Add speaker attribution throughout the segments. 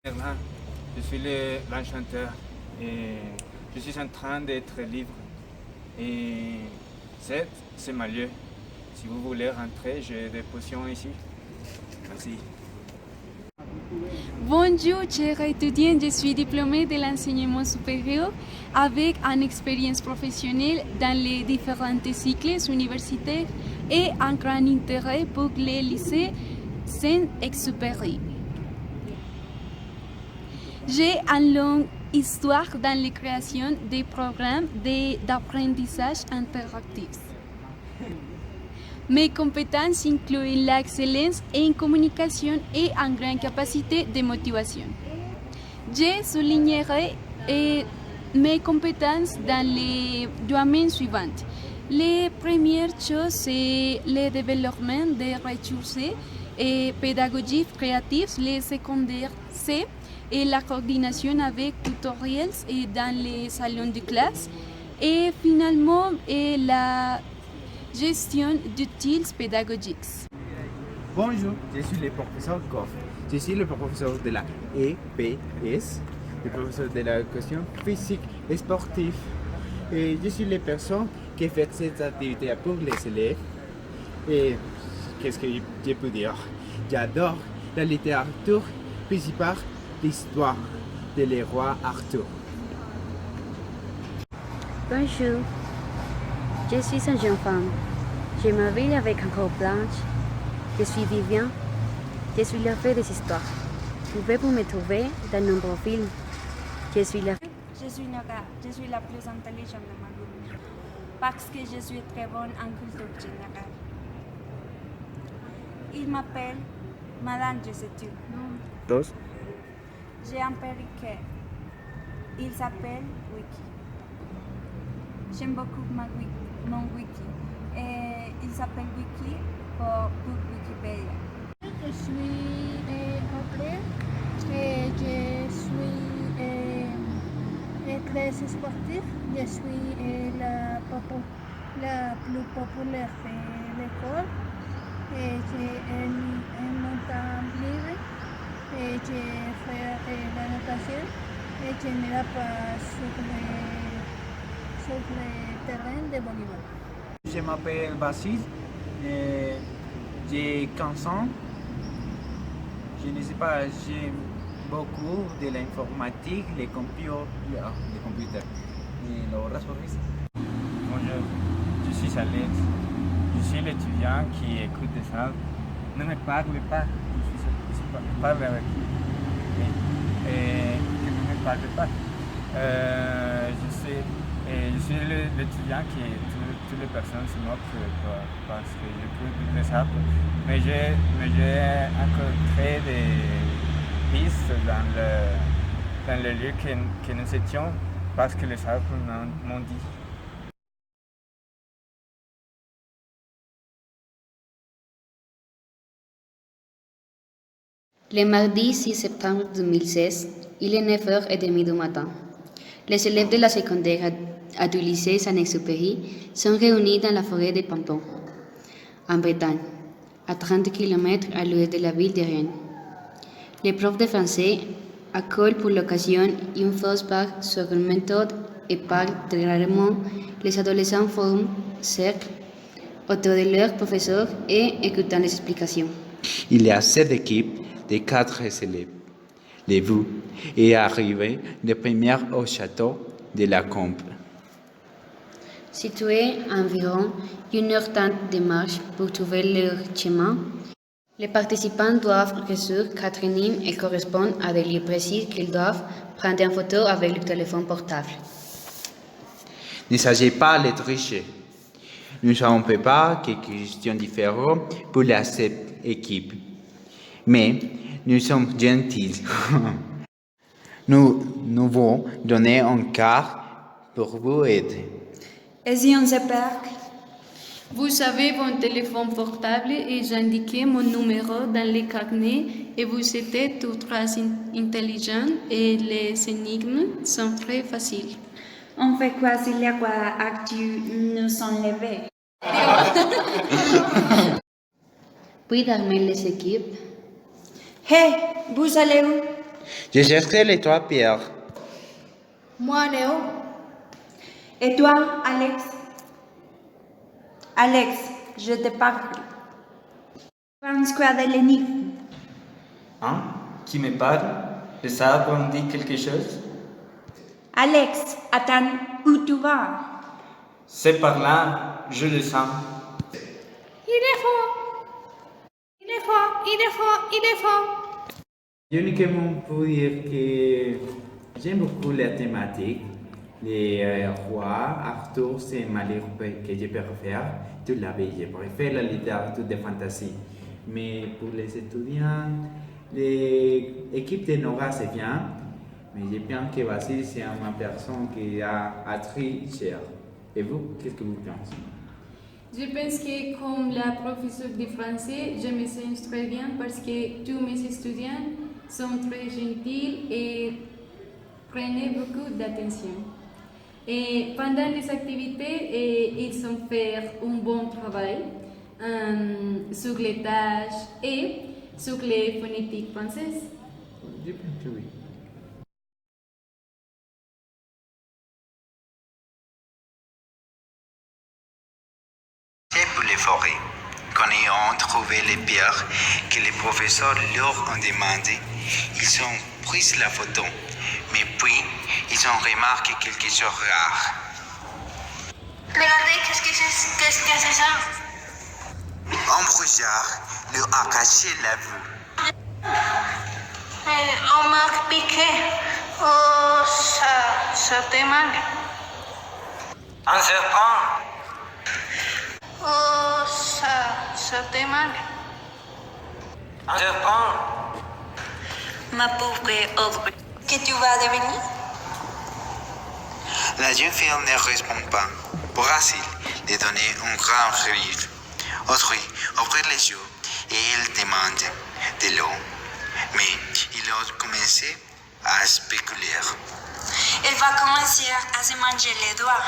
Speaker 1: Merlin, je suis l'enchanteur et je suis en train d'être libre. Et c'est ma lieu. Si vous voulez rentrer, j'ai des potions ici. Merci.
Speaker 2: Bonjour, chers étudiants, je suis diplômée de l'enseignement supérieur avec une expérience professionnelle dans les différents cycles universitaires et un grand intérêt pour les lycées Saint-Exupéry. J'ai une longue histoire dans la création des programmes d'apprentissage interactif. Mes compétences incluent l'excellence en communication et une grande capacité de motivation. Je soulignerai mes compétences dans les domaines suivants. La première chose, c'est le développement des ressources et pédagogiques créatives. Les secondaires, c'est la coordination avec tutoriels et dans les salons de classe. Et finalement, la gestion d'outils pédagogiques.
Speaker 3: Bonjour, je suis le professeur Goff. Je suis le professeur de la EPS, le professeur de l'éducation physique et sportive. Et je suis la personne qui fait cette activité pour les élèves. Et qu'est-ce que je peux dire? J'adore la littérature, principalement l'histoire de le roi Arthur.
Speaker 4: Bonjour, je suis une jeune femme. Je m'habille avec une robe blanche. Je suis Vivian. Je suis la fée des histoires. Pouvez-vous me trouver dans nombreux films? Je suis la...
Speaker 5: Je suis Nora. Je suis la plus intelligente de ma groupe parce que je suis très bonne en culture générale. Il m'appelle Madame Je sais tout.
Speaker 3: Dos.
Speaker 5: J'ai un perroquet. Il s'appelle Wiki. J'aime beaucoup mon wiki. Et il s'appelle Wiki pour Wikipédia.
Speaker 6: Je suis Audrey et je suis très sportive. Je suis la plus populaire de l'école. Et j'ai un temps libre et je fais la natation et je me la passe sur le terrain de volleyball.
Speaker 7: Je m'appelle Basile, j'ai 15 ans. Je ne sais pas, j'aime beaucoup de l'informatique, les computers. Et Laura Sorris.
Speaker 1: Bonjour, je suis Alex. Je suis l'étudiant qui écoute des salles. Ne me parle pas. Je parle avec lui. Et que ne me parle pas. Je suis l'étudiant qui toutes les personnes se moquent parce que j'écoute des arbres. Mais j'ai rencontré des pistes dans le lieu que nous étions parce que les arbres m'ont dit.
Speaker 4: Le mardi 6 septembre 2016, il est 9h30 du matin. Les élèves de la secondaire du lycée Saint-Exupéry sont réunis dans la forêt de Pantons, en Bretagne, à 30 km à l'ouest de la ville de Rennes. Le prof de français accole pour l'occasion une fausse barre sur une méthode et parle très rarement. Les adolescents forment cercle autour de leur professeur et écoutant les explications.
Speaker 3: Il y a 7 équipes de 4 élèves. Les vous est arrivé de première au château de la Combe.
Speaker 4: Situés à environ 1h30 de marche pour trouver leur chemin, les participants doivent résoudre 4 énigmes et correspondent à des lieux précis qu'ils doivent prendre en photo avec le téléphone portable.
Speaker 3: Ne s'agit pas de tricher. Nous savons pas quelques questions différentes pour les 7 équipes. Mais nous sommes gentils. Nous vous donner un quart pour vous aider.
Speaker 5: Et si on se perd?
Speaker 2: Vous avez mon téléphone portable et j'indiquais mon numéro dans le carnet et vous êtes tout très intelligent et les énigmes sont très faciles.
Speaker 5: On fait quoi si les rois actuels nous sont levés?
Speaker 4: Puis d'armer les équipes.
Speaker 5: Hey, vous allez où?
Speaker 3: Je chercherai les trois pierres.
Speaker 6: Moi, Léo.
Speaker 5: Et toi, Alex? Alex, je te parle. Pense quoi de l'énigme?
Speaker 1: Hein? Qui me parle? Les arbres ont dit quelque chose?
Speaker 5: Alex, attends, où tu vas?
Speaker 1: C'est par là, je le sens.
Speaker 6: Il est fort. Il est fort, il est fort, il est fort.
Speaker 3: Uniquement pour dire que j'aime beaucoup la thématique. Les rois, Arthur, c'est ma livre que je préfère. Toute la vie, je préfère la littérature de fantasy. Mais pour les étudiants, l'équipe de Nora, c'est bien. Mais j'ai bien que Vasile, c'est une personne qui a très cher. Et vous, qu'est-ce que vous pensez?
Speaker 2: Je pense que comme la professeure de français, je me sens très bien parce que tous mes étudiants sont très gentils et prennent beaucoup d'attention. Et pendant les activités, ils ont fait un bon travail sur les tâches et sur les phonétiques françaises.
Speaker 3: Je pense que oui.
Speaker 8: C'est pour les forêts. Quand ils ont trouvé les pierres que les professeurs leur ont demandé, ils ont pris la photo. Mais puis, ils ont remarqué quelque chose de rare.
Speaker 6: Regardez, qu'est-ce que c'est ça?
Speaker 8: Un brouillard leur a caché la vue.
Speaker 6: On m'a piqué. Oh, ça te manque.
Speaker 7: Un serpent.
Speaker 6: Oh, ça te manque.
Speaker 7: Un serpent.
Speaker 9: Ma pauvre Audrey, que tu vas devenir?
Speaker 8: La jeune fille ne répond pas. Brasil lui donnait un grand rire. Audrey ouvrit les yeux et il demande de l'eau. Mais il a commencé à spéculer.
Speaker 9: Elle va commencer à se manger les doigts.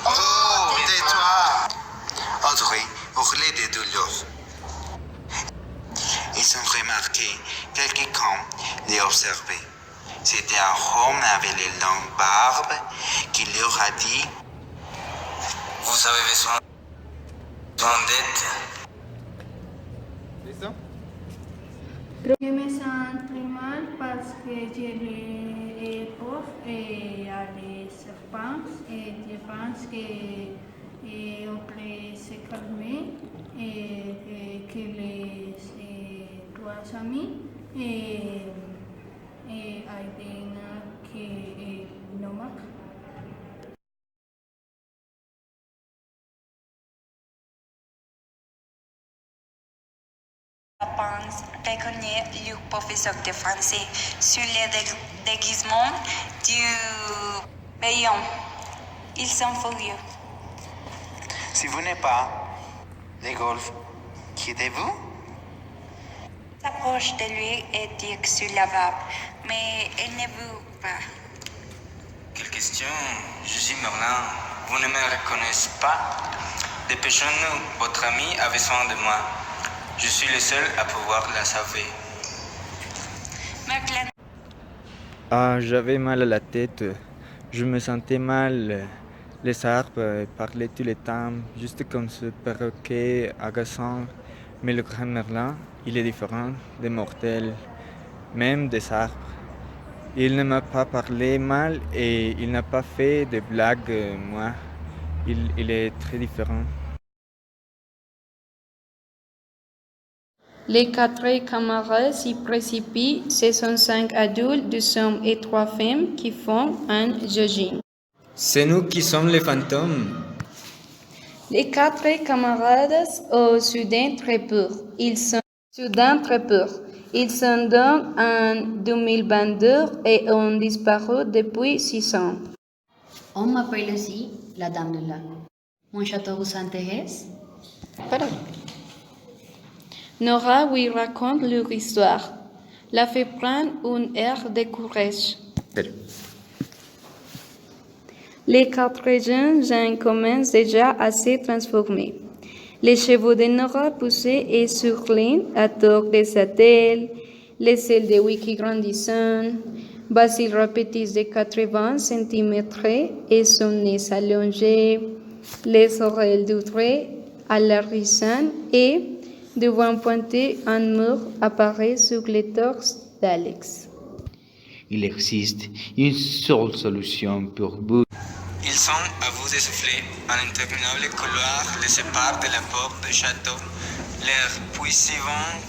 Speaker 8: Oh, tais-toi! Audrey hurlait de douleur. Ils ont remarqué quelqu'un les observer. C'était un homme avec les longues barbes qui leur a dit:
Speaker 7: Vous avez besoin d'aide.
Speaker 3: C'est ça?
Speaker 6: Je me sens très mal parce que j'ai peur à les serpents et je pense qu'on peut se calmer et que les trois amis aiden a que no marque.
Speaker 9: Pense reconnaître le professeur de français sur les déguisements du rayon. Ils sont furieux.
Speaker 8: Si vous n'êtes pas les golfs, quittez-vous?
Speaker 9: S'approche de lui et dit sur la barbe, mais elle ne veut pas.
Speaker 7: Quelle question? Je suis Merlin. Vous ne me reconnaissez pas? Dépêchons-nous, votre ami a besoin de moi. Je suis le seul à pouvoir la sauver.
Speaker 9: Merlin.
Speaker 1: Ah, j'avais mal à la tête. Je me sentais mal. Les arbres parlaient tout le temps, juste comme ce perroquet agaçant. Mais le grand Merlin, il est différent des mortels, même des arbres. Il ne m'a pas parlé mal et il n'a pas fait de blagues, moi. Il est très différent.
Speaker 2: Les 4 camarades s'y précipitent. Ce sont 5 adultes, 2 hommes et 3 femmes qui font un jogging.
Speaker 1: C'est nous qui sommes les fantômes.
Speaker 2: Les 4 camarades ont soudain très peur. Ils sont donc en 2022 et ont disparu depuis 6 ans.
Speaker 4: On m'appelle aussi la Dame de Lac. Mon château vous intéresse?
Speaker 2: Pardon. Nora lui raconte leur histoire, la fait prendre un air de courage. Les 4 jeunes gens commencent déjà à se transformer. Les chevaux de Nora poussent et surlent à tort des attelles,
Speaker 10: Les ailes de Wiki grandissant. Basile répétit de 80 cm et son nez allongé. Les oreilles doutrées à l'horizon et, devant pointer un mur, apparaît sur le torse d'Alex.
Speaker 8: Il existe une seule solution pour vous.
Speaker 7: Ils sont à vous de souffler. Un interminable couloir les sépare de la porte du château. Leurs puissants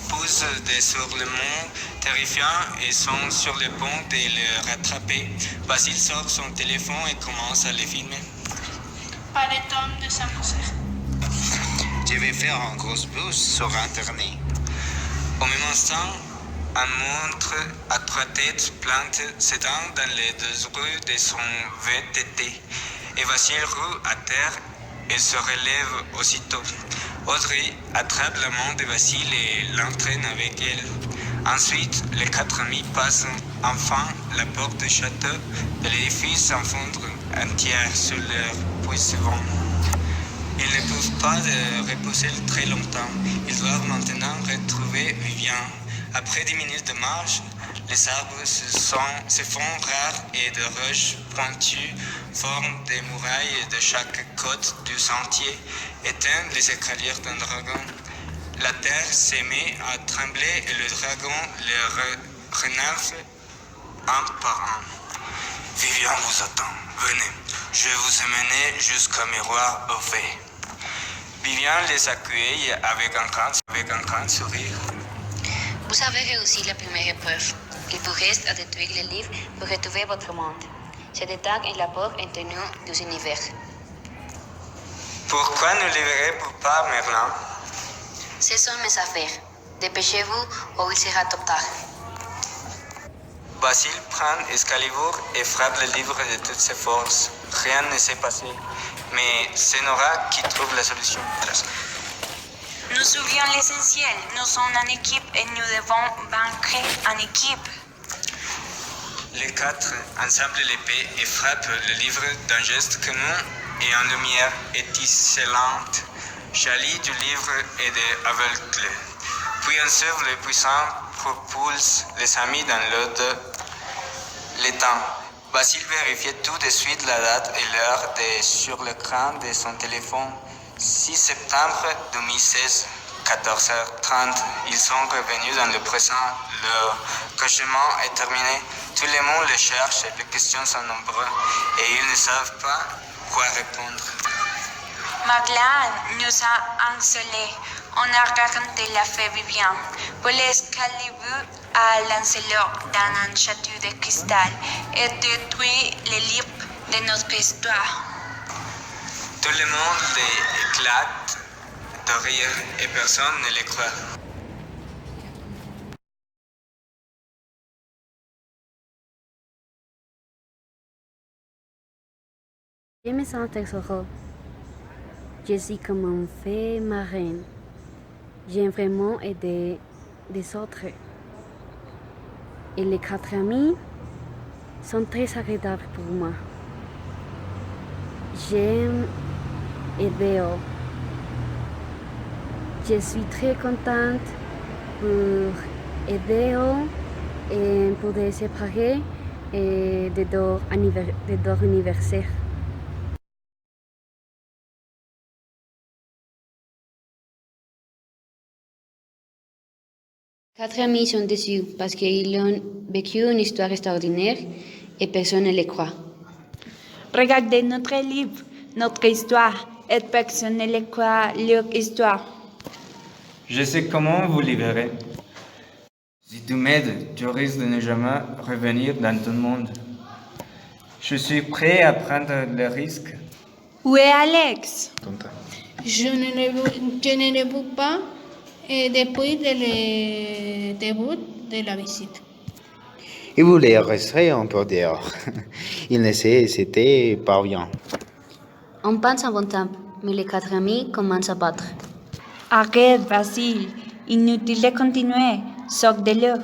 Speaker 7: poussent sur le mont terrifiant et sont sur le point de le rattraper. Basile sort son téléphone et commence à les filmer.
Speaker 6: Pas de temps de s'amuser.
Speaker 8: Je vais faire un gros buzz sur Internet.
Speaker 7: Au même instant, un monstre à 3 têtes plante ses dents dans les 2 roues de son VTT. Et Basile roule à terre et se relève aussitôt. Audrey attrape la main de Basile et l'entraîne avec elle. Ensuite, les 4 amis passent enfin la porte du château et l'édifice s'enfonce entière sur leur poursuivant. Ils ne peuvent pas reposer très longtemps. Ils doivent maintenant retrouver Vivian. Après 10 minutes de marche, les arbres se font rares et de roches pointues forment des murailles de chaque côté du sentier, éteignent les escaliers d'un dragon. La terre se met à trembler et le dragon les renifle un par un. Vivian vous attend. Venez, je vais vous emmener jusqu'au miroir au fait. Vivian les accueille avec un grand sourire.
Speaker 4: Vous avez réussi la première épreuve. Il vous reste à détruire le livre pour retrouver votre monde. Cette étape est la porte intérieure du univers.
Speaker 7: Pourquoi ne libérez-vous pas Merlin?
Speaker 4: Ce sont mes affaires. Dépêchez-vous ou il sera trop tard.
Speaker 7: Basile prend Excalibur et frappe le livre de toutes ses forces. Rien ne s'est passé, mais c'est Nora qui trouve la solution.
Speaker 9: Nous souvenons l'essentiel. Nous sommes en équipe et nous devons vaincre en équipe.
Speaker 7: Les 4 ensemble l'épée et frappent le livre d'un geste commun et en lumière étincelante. Jalie du livre et de aveugle. Puis un souffle puissant propulse les amis dans l'eau le temps. Basile vérifiait tout de suite la date et l'heure sur l'écran de son téléphone. 6 septembre 2016, 14h30. Ils sont revenus dans le présent. Le recherchement est terminé. Tout le monde les cherche, les questions sont nombreuses et ils ne savent pas quoi répondre.
Speaker 9: Maglan nous a encelés. On a raconté la fée Vivian. Pour l'Excalibur à Lancelot dans un château de cristal et détruit les livres de notre histoire.
Speaker 7: Tout le monde éclate de rire et personne ne les croit.
Speaker 4: Je me sens très heureux. Je suis comme une fée marraine. J'aime vraiment aider les autres. Et les 4 amis sont très agréables pour moi. J'aime aider. Je suis très contente pour aider et pour les séparer de leur anniversaire. 4 amis sont déçus parce qu'ils ont vécu une histoire extraordinaire et personne ne les croit.
Speaker 9: Regardez notre livre, notre histoire, et personne ne les croit leur histoire.
Speaker 1: Je sais comment vous libérer. Si tu m'aides, tu risques de ne jamais revenir dans ton monde. Je suis prêt à prendre le risque.
Speaker 9: Où est Alex?
Speaker 6: Je ne le vois pas depuis le début de la visite.
Speaker 8: Il voulait rester un peu dehors. Il ne sait c'était pas bien.
Speaker 4: On pense un bon temps, mais les 4 amis commencent à battre.
Speaker 9: Arrête, Basile. Inutile de continuer. Sors de l'eau.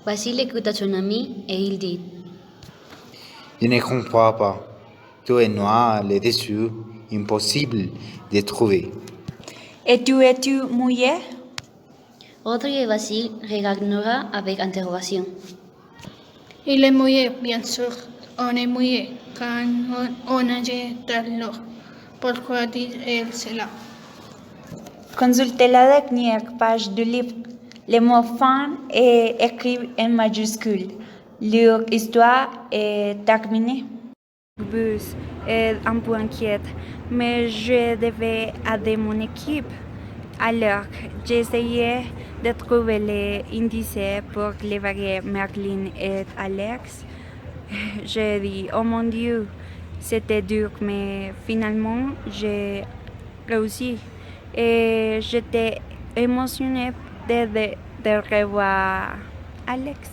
Speaker 4: Basile écoute à son ami et il dit:
Speaker 8: Je ne comprends pas. Tout est noir, les dessous, impossible de trouver.
Speaker 9: Es-tu mouillé?
Speaker 4: Audrey et Basile regardèrent avec interrogation.
Speaker 6: Il est mouillé, bien sûr. On est mouillé quand on nage dans l'eau. Pourquoi dit-elle cela?
Speaker 11: Consultez la dernière page du livre. Les mots fins est écrit en majuscule. Leur histoire est terminée.
Speaker 5: Le bus est un peu inquiète, mais je devais aider mon équipe. Alors, j'essayais de trouver les indices pour libérer Merlin et Alex. J'ai dit, oh mon Dieu, c'était dur, mais finalement, j'ai réussi. Et j'étais émotionnée de revoir Alex.